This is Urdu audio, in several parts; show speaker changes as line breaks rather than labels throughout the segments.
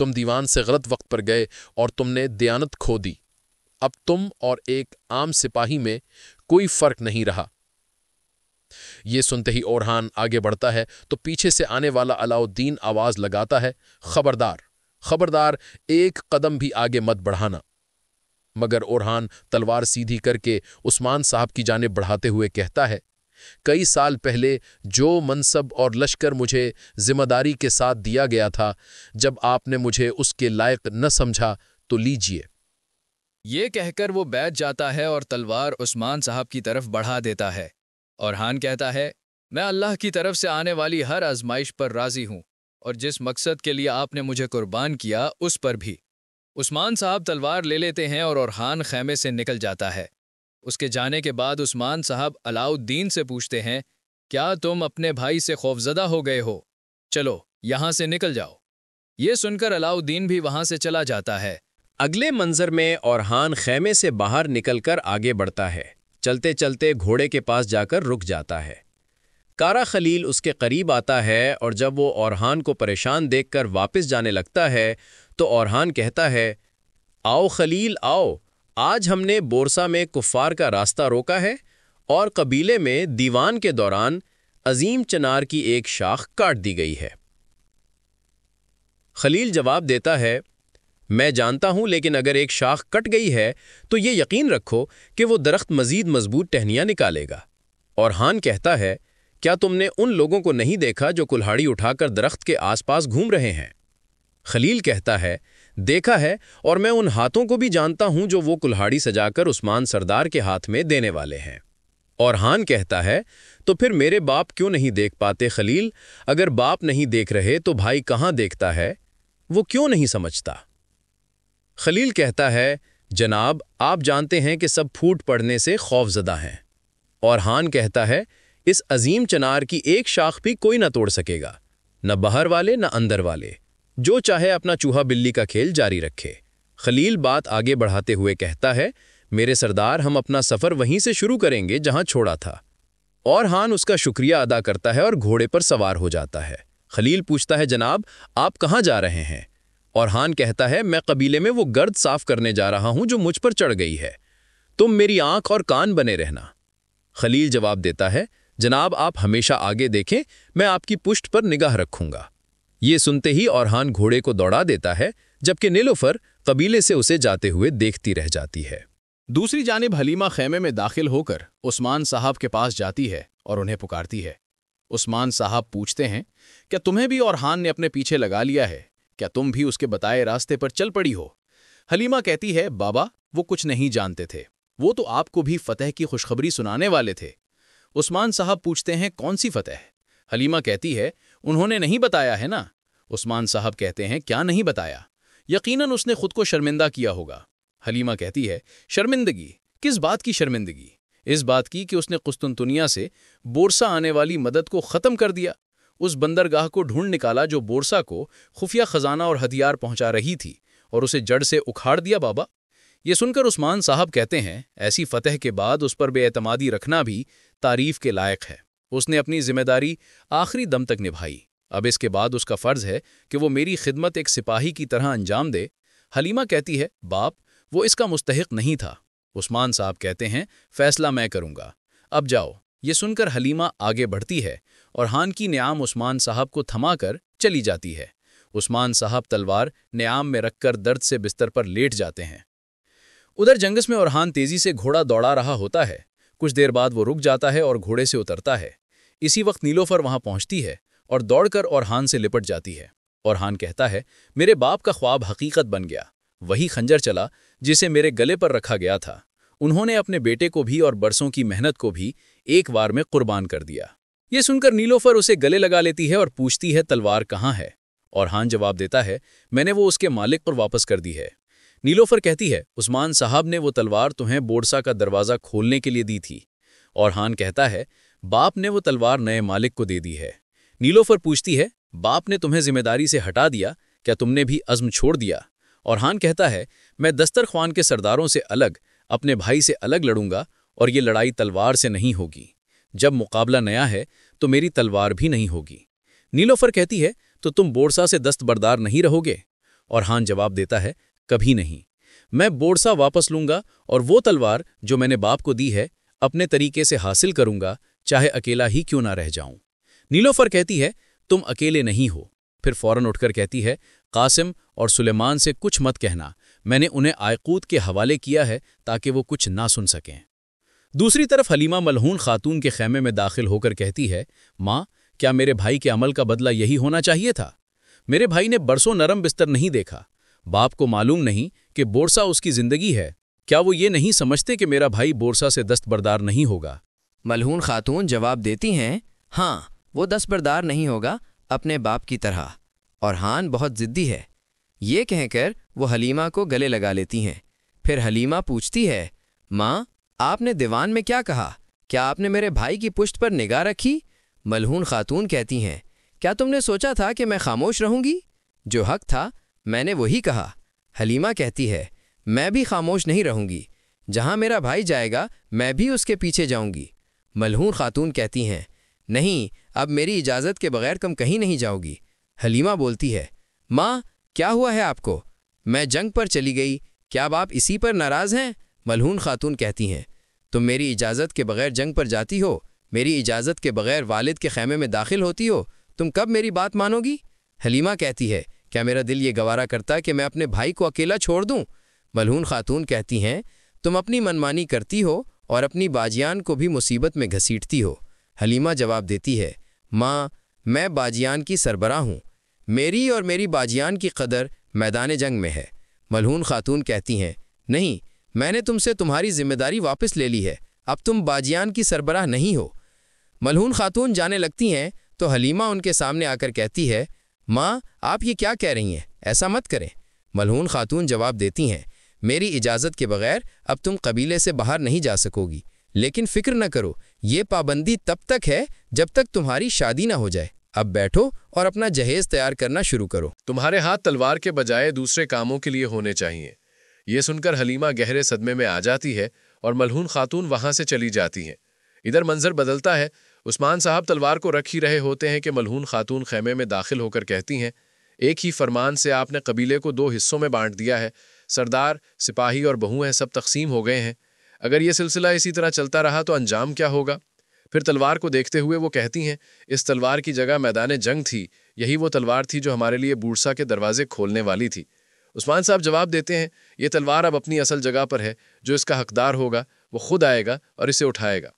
تم دیوان سے غلط وقت پر گئے اور تم نے دیانت کھو دی۔ اب تم اور ایک عام سپاہی میں کوئی فرق نہیں رہا۔ یہ سنتے ہی اورحان آگے بڑھتا ہے تو پیچھے سے آنے والا علاؤ الدین آواز لگاتا ہے، خبردار، خبردار، ایک قدم بھی آگے مت بڑھانا۔ مگر اورحان تلوار سیدھی کر کے عثمان صاحب کی جانب بڑھاتے ہوئے کہتا ہے، کئی سال پہلے جو منصب اور لشکر مجھے ذمہ داری کے ساتھ دیا گیا تھا، جب آپ نے مجھے اس کے لائق نہ سمجھا تو لیجئے۔
یہ کہہ کر وہ بیٹھ جاتا ہے اور تلوار عثمان صاحب کی طرف بڑھا دیتا ہے۔ اورحان کہتا ہے، میں اللہ کی طرف سے آنے والی ہر آزمائش پر راضی ہوں، اور جس مقصد کے لیے آپ نے مجھے قربان کیا اس پر بھی۔ عثمان صاحب تلوار لے لیتے ہیں اور اورحان خیمے سے نکل جاتا ہے۔ اس کے جانے کے بعد عثمان صاحب علاؤ الدین سے پوچھتے ہیں، کیا تم اپنے بھائی سے خوفزدہ ہو گئے ہو؟ چلو یہاں سے نکل جاؤ۔ یہ سن کر علاؤ الدین بھی وہاں سے چلا جاتا ہے۔
اگلے منظر میں اورحان خیمے سے باہر نکل کر آگے بڑھتا ہے۔ چلتے چلتے گھوڑے کے پاس جا کر رک جاتا ہے۔ کارا خلیل اس کے قریب آتا ہے اور جب وہ اورحان کو پریشان دیکھ کر واپس جانے لگتا ہے تو اورحان کہتا ہے، آؤ خلیل آؤ، آج ہم نے بورسا میں کفار کا راستہ روکا ہے اور قبیلے میں دیوان کے دوران عظیم چنار کی ایک شاخ کاٹ دی گئی ہے۔ خلیل جواب دیتا ہے، میں جانتا ہوں، لیکن اگر ایک شاخ کٹ گئی ہے تو یہ یقین رکھو کہ وہ درخت مزید مضبوط ٹہنیاں نکالے گا۔ اورحان کہتا ہے، کیا تم نے ان لوگوں کو نہیں دیکھا جو کلہاڑی اٹھا کر درخت کے آس پاس گھوم رہے ہیں؟ خلیل کہتا ہے، دیکھا ہے، اور میں ان ہاتھوں کو بھی جانتا ہوں جو وہ کلہاڑی سجا کر عثمان سردار کے ہاتھ میں دینے والے ہیں۔ اورحان کہتا ہے، تو پھر میرے باپ کیوں نہیں دیکھ پاتے خلیل؟ اگر باپ نہیں دیکھ رہے تو بھائی کہاں دیکھتا ہے؟ وہ کیوں نہیں سمجھتا؟ خلیل کہتا ہے، جناب آپ جانتے ہیں کہ سب پھوٹ پڑنے سے خوف زدہ ہیں۔ اورحان کہتا ہے، اس عظیم چنار کی ایک شاخ بھی کوئی نہ توڑ سکے گا، نہ باہر والے نہ اندر والے، جو چاہے اپنا چوہا بلی کا کھیل جاری رکھے۔ خلیل بات آگے بڑھاتے ہوئے کہتا ہے، میرے سردار ہم اپنا سفر وہیں سے شروع کریں گے جہاں چھوڑا تھا۔ اورحان اس کا شکریہ ادا کرتا ہے اور گھوڑے پر سوار ہو جاتا ہے۔ خلیل پوچھتا ہے، جناب آپ کہاں جا رہے ہیں؟ اورحان کہتا ہے، میں قبیلے میں وہ گرد صاف کرنے جا رہا ہوں جو مجھ پر چڑھ گئی ہے، تم میری آنکھ اور کان بنے رہنا۔ خلیل جواب دیتا ہے، جناب آپ ہمیشہ آگے دیکھیں، میں آپ کی پشت پر نگاہ رکھوں گا۔ یہ سنتے ہی اورحان گھوڑے کو دوڑا دیتا ہے، جبکہ نیلوفر قبیلے سے اسے جاتے ہوئے دیکھتی رہ جاتی ہے۔
دوسری جانب حلیمہ خیمے میں داخل ہو کر عثمان صاحب کے پاس جاتی ہے اور انہیں پکارتی ہے۔ عثمان صاحب پوچھتے ہیں، کیا تمہیں بھی اورحان نے اپنے پیچھے لگا لیا ہے؟ کیا تم بھی اس کے بتائے راستے پر چل پڑی ہو؟ حلیمہ کہتی ہے، بابا وہ کچھ نہیں جانتے تھے، وہ تو آپ کو بھی فتح کی خوشخبری سنانے والے تھے۔ عثمان صاحب پوچھتے ہیں، کون سی فتح؟ حلیمہ کہتی ہے، انہوں نے نہیں بتایا ہے نا۔ عثمان صاحب کہتے ہیں، کیا نہیں بتایا؟ یقیناً اس نے خود کو شرمندہ کیا ہوگا۔ حلیمہ کہتی ہے، شرمندگی؟ کس بات کی شرمندگی؟ اس بات کی کہ اس نے قسطنطنیہ سے بورسا آنے والی مدد کو ختم کر دیا، اس بندرگاہ کو ڈھونڈ نکالا جو بورسا کو خفیہ خزانہ اور ہتھیار پہنچا رہی تھی، اور اسے جڑ سے اکھاڑ دیا بابا۔ یہ سن کر عثمان صاحب کہتے ہیں، ایسی فتح کے بعد اس پر بے اعتمادی رکھنا بھی تعریف کے لائق ہے۔ اس نے اپنی ذمہ داری آخری دم تک نبھائی، اب اس کے بعد اس کا فرض ہے کہ وہ میری خدمت ایک سپاہی کی طرح انجام دے۔ حلیمہ کہتی ہے، باپ وہ اس کا مستحق نہیں تھا۔ عثمان صاحب کہتے ہیں، فیصلہ میں کروں گا، اب جاؤ۔ یہ سن کر حلیمہ آگے بڑھتی ہے اور اورحان کی نعام عثمان صاحب کو تھما کر چلی جاتی ہے۔ عثمان صاحب تلوار نعام میں رکھ کر درد سے بستر پر لیٹ جاتے ہیں۔ ادھر جنگس میں اورحان تیزی سے گھوڑا دوڑا رہا ہوتا ہے۔ کچھ دیر بعد وہ رک جاتا ہے اور گھوڑے سے اترتا ہے۔ اسی وقت نیلوفر وہاں پہنچتی ہے اور دوڑ کر اورحان سے لپٹ جاتی ہے۔ اورحان کہتا ہے، میرے باپ کا خواب حقیقت بن گیا، وہی خنجر چلا جسے میرے گلے پر رکھا گیا تھا۔ انہوں نے اپنے بیٹے کو بھی اور برسوں کی محنت کو بھی ایک بار میں قربان کر دیا۔ یہ سن کر نیلوفر اسے گلے لگا لیتی ہے اور پوچھتی ہے، تلوار کہاں ہے؟ اورحان جواب دیتا ہے، میں نے وہ اس کے مالک پر واپس کر دی ہے۔ نیلوفر کہتی ہے، عثمان صاحب نے وہ تلوار تمہیں بورسا کا دروازہ کھولنے کے لیے دی تھی۔ اورحان کہتا ہے، باپ نے وہ تلوار نئے مالک کو دے دی ہے۔ نیلوفر پوچھتی ہے، باپ نے تمہیں ذمہ داری سے ہٹا دیا، کیا تم نے بھی عزم چھوڑ دیا؟ اورحان کہتا ہے، میں دسترخوان کے سرداروں سے الگ اپنے بھائی سے الگ لڑوں گا، اور یہ لڑائی تلوار سے نہیں ہوگی۔ جب مقابلہ نیا ہے تو میری تلوار بھی نہیں ہوگی۔ نیلوفر کہتی ہے، تو تم بورسا سے دست بردار نہیں رہو گے؟ orhan جواب دیتا ہے کبھی نہیں، میں بورسا واپس لوں گا اور وہ تلوار جو میں نے باپ کو دی ہے اپنے طریقے سے حاصل کروں گا، چاہے اکیلا ہی کیوں نہ رہ جاؤں۔ نیلوفر کہتی ہے تم اکیلے نہیں ہو، پھر فوراً اٹھ کر کہتی ہے قاسم اور سلیمان سے کچھ مت کہنا، میں نے انہیں آئقوت کے حوالے کیا ہے تاکہ وہ کچھ نہ سن سکیں۔ دوسری طرف حلیمہ ملعون خاتون کے خیمے میں داخل ہو کر کہتی ہے ماں، کیا میرے بھائی کے عمل کا بدلہ یہی ہونا چاہیے تھا؟ میرے بھائی نے برسوں نرم بستر نہیں دیکھا، باپ کو معلوم نہیں کہ بورسا اس کی زندگی ہے، کیا وہ یہ نہیں سمجھتے کہ میرا بھائی بورسا سے دستبردار نہیں ہوگا؟
ملعون خاتون جواب دیتی ہیں ہاں، وہ دستبردار نہیں ہوگا اپنے باپ کی طرح، اورحان بہت ضدی ہے۔ یہ کہہ کر وہ حلیمہ کو گلے لگا لیتی ہیں۔ پھر حلیمہ پوچھتی ہے ماں، آپ نے دیوان میں کیا کہا؟ کیا آپ نے میرے بھائی کی پشت پر نگاہ رکھی؟ ملعون خاتون کہتی ہیں کیا تم نے سوچا تھا کہ میں خاموش رہوں گی؟ جو حق تھا میں نے وہی کہا۔ حلیمہ کہتی ہے میں بھی خاموش نہیں رہوں گی، جہاں میرا بھائی جائے گا میں بھی اس کے پیچھے جاؤں گی۔ ملعون خاتون کہتی ہیں نہیں، اب میری اجازت کے بغیر تم کہیں نہیں جاؤ گی۔ حلیمہ بولتی ہے ماں، کیا ہوا ہے آپ کو؟ میں جنگ پر چلی گئی، کیا اب آپ اسی پر ناراض ہیں؟ ملعون خاتون کہتی ہیں تم میری اجازت کے بغیر جنگ پر جاتی ہو، میری اجازت کے بغیر والد کے خیمے میں داخل ہوتی ہو، تم کب میری بات مانو گی؟ حلیمہ کہتی ہے کیا میرا دل یہ گوارا کرتا کہ میں اپنے بھائی کو اکیلا چھوڑ دوں؟ ملعون خاتون کہتی ہیں تم اپنی منمانی کرتی ہو اور اپنی باجیان کو بھی مصیبت میں گھسیٹتی ہو۔ حلیمہ جواب دیتی ہے ماں، میں باجیان کی سربراہ ہوں، میری اور میری باجیان کی قدر میدان جنگ میں ہے۔ ملعون خاتون کہتی ہیں نہیں، میں نے تم سے تمہاری ذمہ داری واپس لے لی ہے، اب تم باجیان کی سربراہ نہیں ہو۔ ملعون خاتون جانے لگتی ہیں تو حلیمہ ان کے سامنے آ کر کہتی ہے ماں، آپ یہ کیا کہہ رہی ہیں؟ ایسا مت کریں۔ ملعون خاتون جواب دیتی ہیں میری اجازت کے بغیر اب تم قبیلے سے باہر نہیں جا سکو گی، لیکن فکر نہ کرو، یہ پابندی تب تک ہے جب تک تمہاری شادی نہ ہو جائے۔ اب بیٹھو اور اپنا جہیز تیار کرنا شروع کرو۔
تمہارے ہاتھ تلوار کے بجائے دوسرے کاموں کے لیے ہونے چاہیے۔ یہ سن کر حلیمہ گہرے صدمے میں آ جاتی ہے اور ملعون خاتون وہاں سے چلی جاتی ہیں۔ ادھر منظر بدلتا ہے، عثمان صاحب تلوار کو رکھ ہی رہے ہوتے ہیں کہ ملعون خاتون خیمے میں داخل ہو کر کہتی ہیں ایک ہی فرمان سے آپ نے قبیلے کو 2 حصوں میں بانٹ دیا ہے، سردار، سپاہی اور بہو ہیں سب تقسیم ہو گئے ہیں، اگر یہ سلسلہ اسی طرح چلتا رہا تو انجام کیا ہوگا؟ پھر تلوار کو دیکھتے ہوئے وہ کہتی ہیں اس تلوار کی جگہ میدان جنگ تھی، یہی وہ تلوار تھی جو ہمارے لیے بورسا کے دروازے کھولنے والی تھی۔ عثمان صاحب جواب دیتے ہیں یہ تلوار اب اپنی اصل جگہ پر ہے، جو اس کا حقدار ہوگا وہ خود آئے گا اور اسے اٹھائے گا۔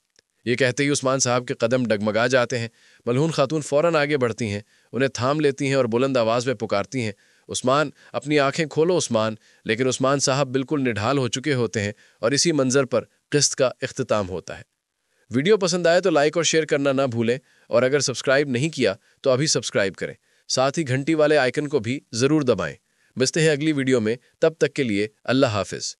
یہ کہتے ہی عثمان صاحب کے قدم ڈگمگا جاتے ہیں۔ ملعون خاتون فوراً آگے بڑھتی ہیں، انہیں تھام لیتی ہیں اور بلند آواز میں پکارتی ہیں عثمان، اپنی آنکھیں کھولو عثمان، لیکن عثمان صاحب بالکل نڈھال ہو چکے ہوتے ہیں اور اسی منظر پر قسط کا اختتام ہوتا ہے۔ ویڈیو پسند آئے تو لائک اور شیئر کرنا نہ بھولیں، اور اگر سبسکرائب نہیں کیا تو ابھی سبسکرائب کریں، ساتھ ہی گھنٹی والے آئیکن کو بھی ضرور دبائیں۔ ملتے ہیں اگلی ویڈیو میں، تب تک کے لیے اللہ حافظ۔